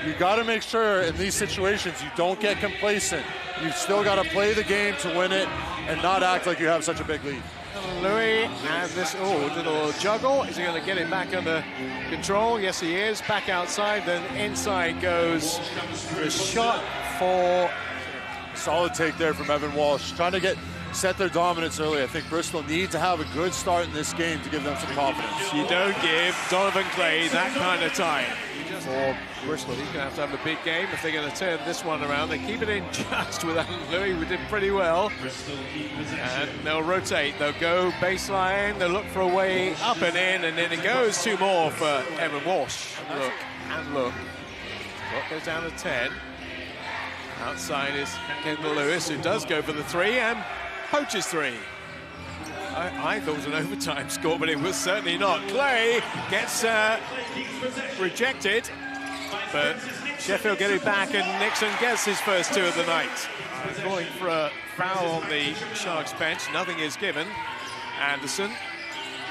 You got to make sure in these situations you don't get complacent. You've still got to play the game to win it and not act like you have such a big lead. Louis and this little juggle. Is he going to get it back under control? Yes, he is. Back outside, then inside goes the shot for... Solid take there from Evan Walsh. Trying to set their dominance early. I think Bristol need to have a good start in this game to give them some confidence. You don't give Donovan Clay that kind of time. For Bristol, he's going to have a big game if they're going to turn this one around. They keep it in just with Louis, who did pretty well. And they'll rotate. They'll go baseline. They'll look for a way up and in, and then it goes 2 more for Evan Walsh. Look and look. Clock goes down to 10. Outside is Kendall Lewis, who does go for the 3 and poaches 3. I thought it was an overtime score, but it was certainly not. Clay gets rejected, but Sheffield get it back, and Nixon gets his first 2 of the night. Calling for a foul on the Sharks bench. Nothing is given. Anderson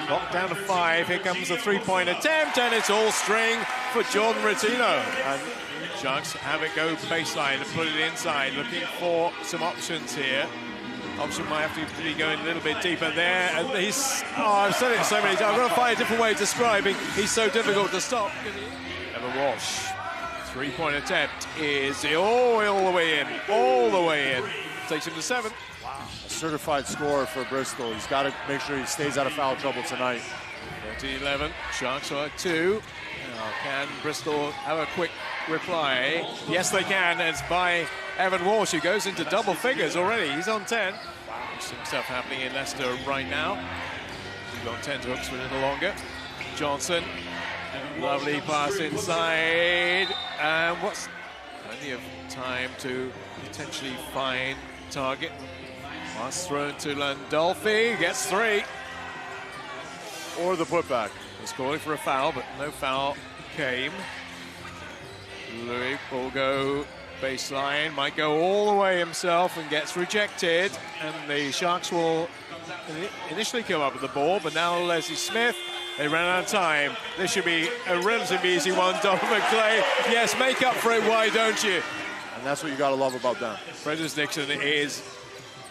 knocked down to 5. Here comes a 3-point attempt, and it's all string for Jordan Rottino. And Sharks have it go baseline and put it inside, looking for some options here. Option might have to be going a little bit deeper there, and he's... I've said it so many times. I'm going to find a different way of describing. He's so difficult to stop. Evan Walsh, 3-point attempt is all the way in, all the way in. Takes him to 7. Wow. A certified scorer for Bristol. He's got to make sure he stays out of foul trouble tonight. 13-11, Sharks are at 2. Now, can Bristol have a quick reply? Yes, they can. It's by Evan Walsh, who goes into double figures already. He's on 10. Wow. Some stuff happening in Leicester right now. He's got 10 hooks for a little longer. Johnson, lovely pass inside. And what's plenty of time to potentially find target. Pass thrown to Landolfi, gets 3. Or the putback. He's calling for a foul, but no foul came. Louis will go baseline, might go all the way himself and gets rejected. And the Sharks will initially come up with the ball, but now Leslie Smith, they ran out of time. This should be a relatively easy one. Donovan Clay, yes, make up for it, why don't you? And that's what you got to love about them. Frederick Nixon is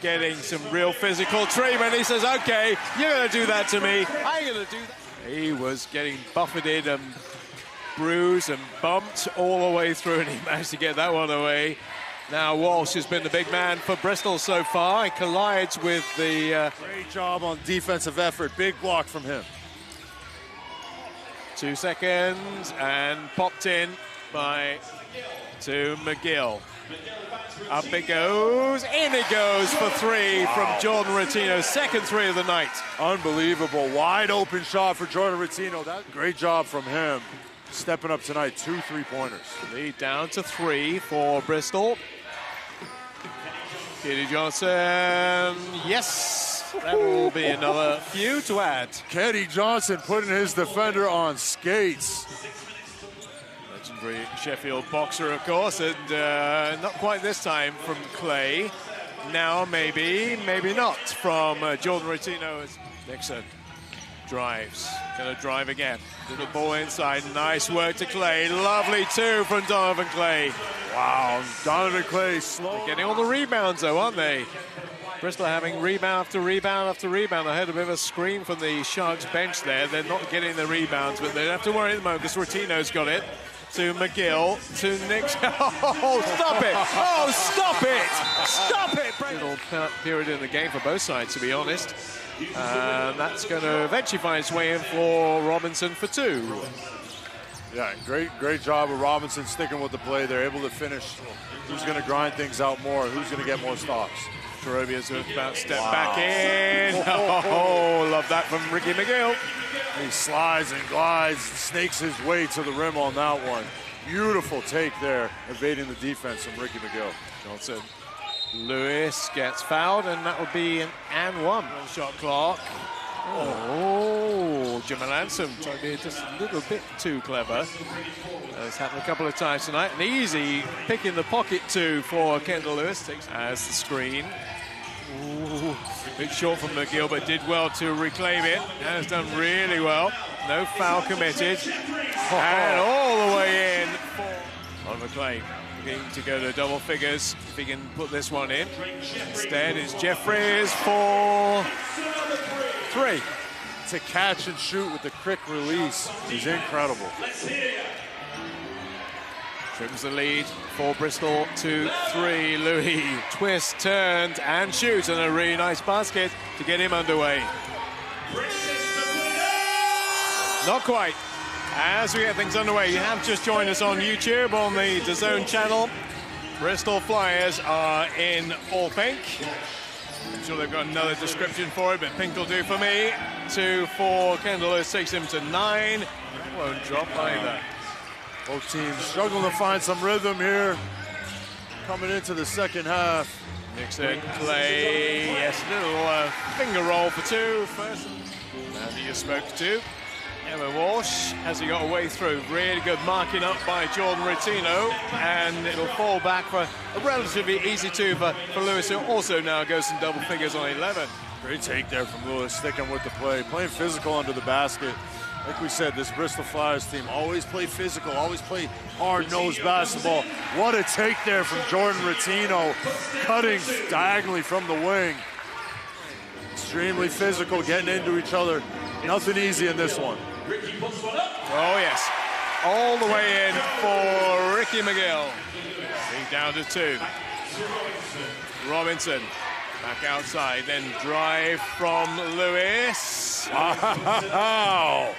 getting some real physical treatment. He says, okay, you're going to do that to me. I'm going to do that. He was getting buffeted and bruised and bumped all the way through, and he managed to get that one away. Now Walsh has been the big man for Bristol so far. He collides with the... Great job on defensive effort. Big block from him. 2 seconds, and popped in to McGill. Up it goes, in it goes for 3 from Jordan Rottino. Second 3 of the night. Unbelievable, wide open shot for Jordan Rottino. Great job from him. Stepping up tonight, 2 3-pointers. Lead down to 3 for Bristol. Kenny Johnson, yes, that will be another few to add. Kenny Johnson putting his defender on skates. Legendary Sheffield boxer, of course, and not quite this time from Clay. Now maybe not from Jordan Rottino. Nixon drives, gonna drive again. Little ball inside, nice work to Clay. Lovely 2 from Donovan Clay. Wow, Donovan Clay slow. They're getting all the rebounds though, aren't they? Bristol having rebound after rebound after rebound. I heard a bit of a scream from the Sharks bench there. They're not getting the rebounds, but they don't have to worry at the moment because Rottino's got it. To McGill, to Nick. Oh, stop it! Oh, stop it! Stop it! Little period in the game for both sides, to be honest. That's going to eventually find its way in for Robinson for 2. Yeah, great job of Robinson sticking with the play. They're able to finish. Who's going to grind things out more? Who's going to get more stops? Corobia's about to step back in. Oh, love that from Ricky McGill. He slides and glides, snakes his way to the rim on that one. Beautiful take there, evading the defense from Ricky McGill. Johnson. Lewis gets fouled, and that would be an and 1 on shot clock. Oh, Jamal Ansem trying to be just a little bit too clever. It's happened a couple of times tonight. An easy pick in the pocket too for Kendall Lewis. As the screen. Ooh, a bit short from McGill, but did well to reclaim it. Has done really well. No foul committed. And all the way in. Donovan Clay looking to go to double figures if he can put this one in. Instead, it's Jeffries for 3. To catch and shoot with the quick release is incredible. Trims the lead for Bristol 2-3. Louis twist, turned and shoots, and a really nice basket to get him underway. Not quite. As we get things underway, you have just joined us on YouTube on the DAZN channel. Bristol Flyers are in all pink. I'm sure they've got another description for it, but pink will do for me. 2 for Kendall Lewis takes him to 9. Won't drop either. Both teams struggling to find some rhythm here. Coming into the second half. Nixon, Clay, yes, little finger roll for 2. First, Andy you spoke to. Emma Walsh has he got a way through. Really good marking up by Jordan Retino, and it'll fall back for a relatively easy 2 for Lewis, who also now goes in double figures on 11. Great take there from Lewis, sticking with the play, playing physical under the basket. Like we said, this Bristol Flyers team always play physical, always play hard-nosed basketball. What a take there from Jordan Retino, cutting diagonally from the wing. Extremely physical, getting into each other. Nothing easy in this one. Oh, yes. All the way in for Ricky McGill. He's down to 2. Robinson back outside, then drive from Lewis. Wow.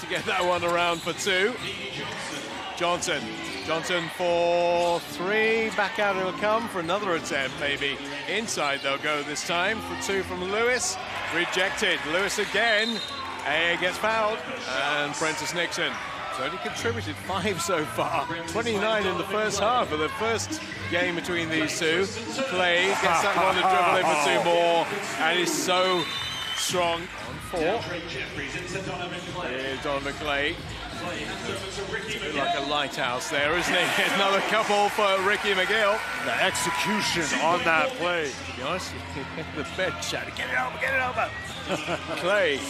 To get that one around for 2. Johnson for 3. Back out it'll come for another attempt, maybe. Inside they'll go this time for 2 from Lewis. Rejected. Lewis again. Gets fouled. And Prentice Nixon has only contributed 5 so far. 29 in the first half of the first game between these two. Clay gets that one to dribble in for 2 more. And he's so strong on 4. Here's Donovan Clay. It's a bit like a lighthouse there, isn't it? Another couple for Ricky McGill. The execution on that play. To be honest, the bench shouted, get it over. Clay.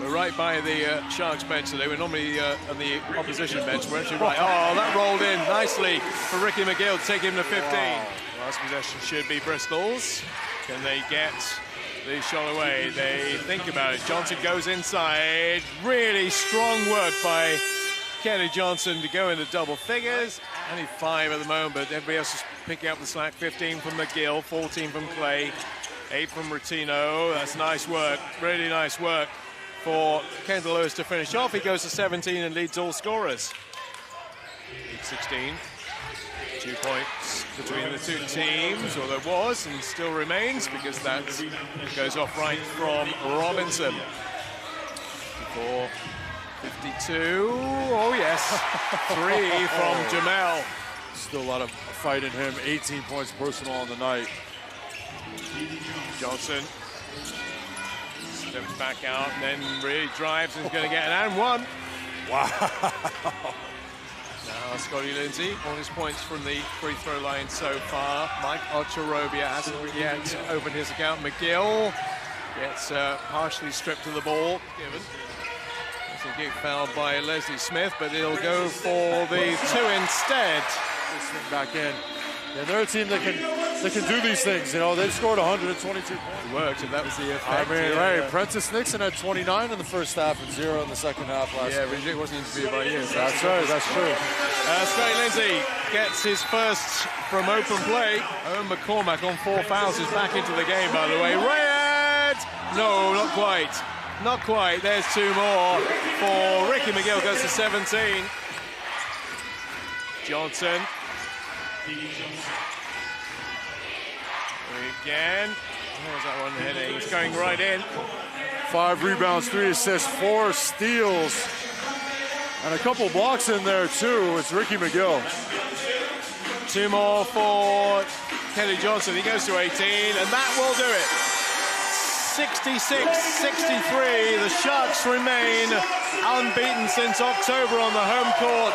We're right by the Sharks bench today. We're normally on the opposition bench. We're actually right. Oh, that rolled in nicely for Ricky McGill to take him to 15. Wow. Last possession should be Bristol's. Can they get the shot away? They think about it. Johnson goes inside. Really strong work by Kenny Johnson to go into double figures. Only 5 at the moment, but everybody else is picking up the slack. 15 from McGill, 14 from Clay, 8 from Retino. That's nice work, really nice work for Kendall Lewis to finish off. He goes to 17 and leads all scorers. 16. 2 points between the 2 teams, or there was and still remains, because that goes off right from Robinson. 54, 52, oh yes, 3 from Jamel. Still a lot of fight in him, 18 points personal on the night. Johnson steps back out and then really drives and is going to get an and 1. Wow. Now Scotty Lindsay on his points from the free throw line so far. Mike Ocharobia hasn't yet opened his account. McGill gets partially stripped of the ball. Given. It's a kick fouled by Leslie Smith, but it'll go for the 2 instead. This thing back in. Yeah, they're a team that can do these things. You know, they've scored 122 points. It worked, and that was the effect. I mean, right. Prentice Nixon had 29 in the first half and 0 in the second half last year. Yeah, Riddick wasn't interviewed by you. That's right, that's true. Scotty Lindsay gets his first from open play. Owen McCormack on 4 fouls is back into the game, by the way. Red! No, not quite. Not quite. There's 2 more for Ricky McGill, goes to 17. Johnson. Again. Where's that one heading? It's going right in. 5 rebounds, 3 assists, 4 steals, and a couple blocks in there too. It's Ricky McGill. 2 more for Kenny Johnson. He goes to 18, and that will do it. 66-63. The Sharks remain unbeaten since October on the home court.